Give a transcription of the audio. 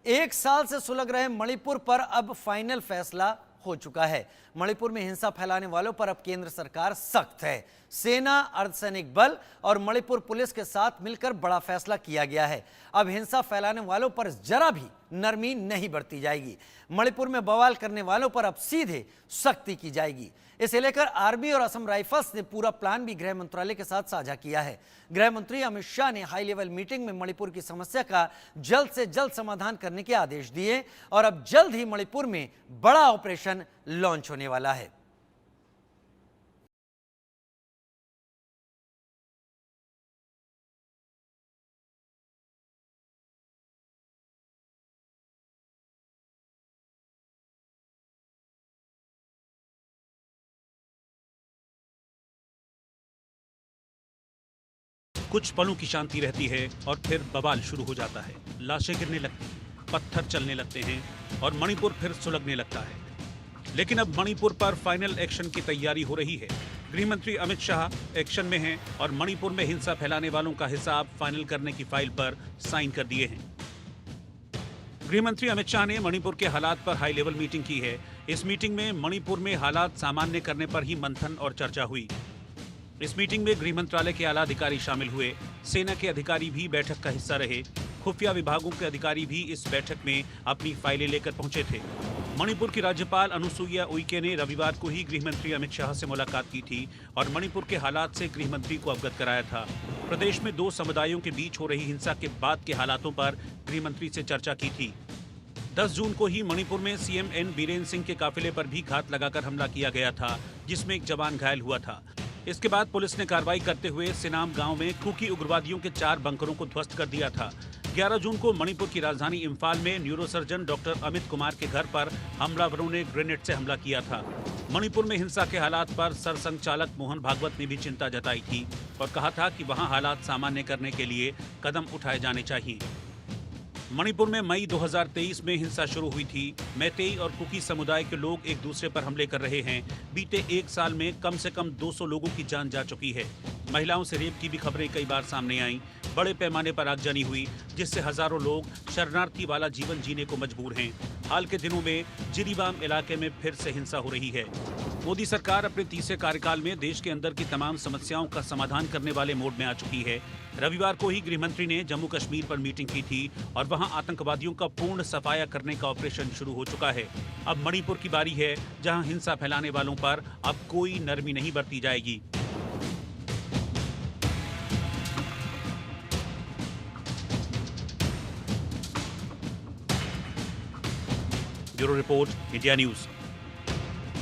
एक साल से सुलग रहे मणिपुर पर अब फाइनल फैसला हो चुका है। मणिपुर में हिंसा फैलाने वालों पर अब केंद्र सरकार सख्त है। सेना, अर्धसैनिक बल और मणिपुर पुलिस के साथ मिलकर बड़ा फैसला किया गया है। अब हिंसा फैलाने वालों पर जरा भी नरमी नहीं बरती जाएगी। मणिपुर में बवाल करने वालों पर अब सीधे सख्ती की जाएगी। इसे लेकर आर्मी और असम राइफल्स ने पूरा प्लान भी गृह मंत्रालय के साथ साझा किया है। गृह मंत्री अमित शाह ने हाई लेवल मीटिंग में मणिपुर की समस्या का जल्द से जल्द समाधान करने के आदेश दिए और अब जल्द ही मणिपुर में बड़ा ऑपरेशन लॉन्च होने वाला है। कुछ पलों की शांति रहती है और फिर बवाल शुरू हो जाता है। लाशें गिरने लगती, पत्थर चलने लगते हैं और मणिपुर फिर सुलगने लगता है। लेकिन अब मणिपुर पर फाइनल एक्शन की तैयारी हो रही है। गृह मंत्री अमित शाह एक्शन में हैं और मणिपुर में हिंसा फैलाने वालों का हिसाब फाइनल करने की फाइल पर साइन कर दिए हैं। गृह मंत्री अमित शाह ने मणिपुर के हालात पर हाई लेवल मीटिंग की है। इस मीटिंग में मणिपुर में हालात सामान्य करने पर ही मंथन और चर्चा हुई। इस मीटिंग में गृह मंत्रालय के आला अधिकारी शामिल हुए। सेना के अधिकारी भी बैठक का हिस्सा रहे। खुफिया विभागों के अधिकारी भी इस बैठक में अपनी फाइलें लेकर पहुंचे थे। मणिपुर की राज्यपाल अनुसुईया उइके ने रविवार को ही गृह मंत्री अमित शाह से मुलाकात की थी और मणिपुर के हालात से गृह मंत्री को अवगत कराया था। प्रदेश में दो समुदायों के बीच हो रही हिंसा के बाद के हालातों पर गृह मंत्री से चर्चा की थी। 10 जून को ही मणिपुर में सीएम एन बीरेन सिंह के काफिले पर भी घात लगाकर हमला किया गया था, जिसमें एक जवान घायल हुआ था। इसके बाद पुलिस ने कार्रवाई करते हुए सिनाम गांव में कुकी उग्रवादियों के 4 बंकरों को ध्वस्त कर दिया था। 11 जून को मणिपुर की राजधानी इम्फाल में न्यूरोसर्जन डॉक्टर अमित कुमार के घर पर हमलावरों ने ग्रेनेड से हमला किया था। मणिपुर में हिंसा के हालात पर सरसंघ चालक मोहन भागवत ने भी चिंता जताई थी और कहा था कि वहां हालात सामान्य करने के लिए कदम उठाए जाने चाहिए। मणिपुर में मई 2023 में हिंसा शुरू हुई थी। मैतेई और कुकी समुदाय के लोग एक दूसरे पर हमले कर रहे हैं। बीते एक साल में कम से कम 200 लोगों की जान जा चुकी है। महिलाओं से रेप की भी खबरें कई बार सामने आईं। बड़े पैमाने पर आगजनी हुई, जिससे हजारों लोग शरणार्थी वाला जीवन जीने को मजबूर हैं। हाल के दिनों में जिरीबाम इलाके में फिर से हिंसा हो रही है। मोदी सरकार अपने तीसरे कार्यकाल में देश के अंदर की तमाम समस्याओं का समाधान करने वाले मोड में आ चुकी है। रविवार को ही गृह मंत्री ने जम्मू कश्मीर पर मीटिंग की थी और वहां आतंकवादियों का पूर्ण सफाया करने का ऑपरेशन शुरू हो चुका है। अब मणिपुर की बारी है, जहां हिंसा फैलाने वालों पर अब कोई नरमी नहीं बरती जाएगी। Bureau report, India news.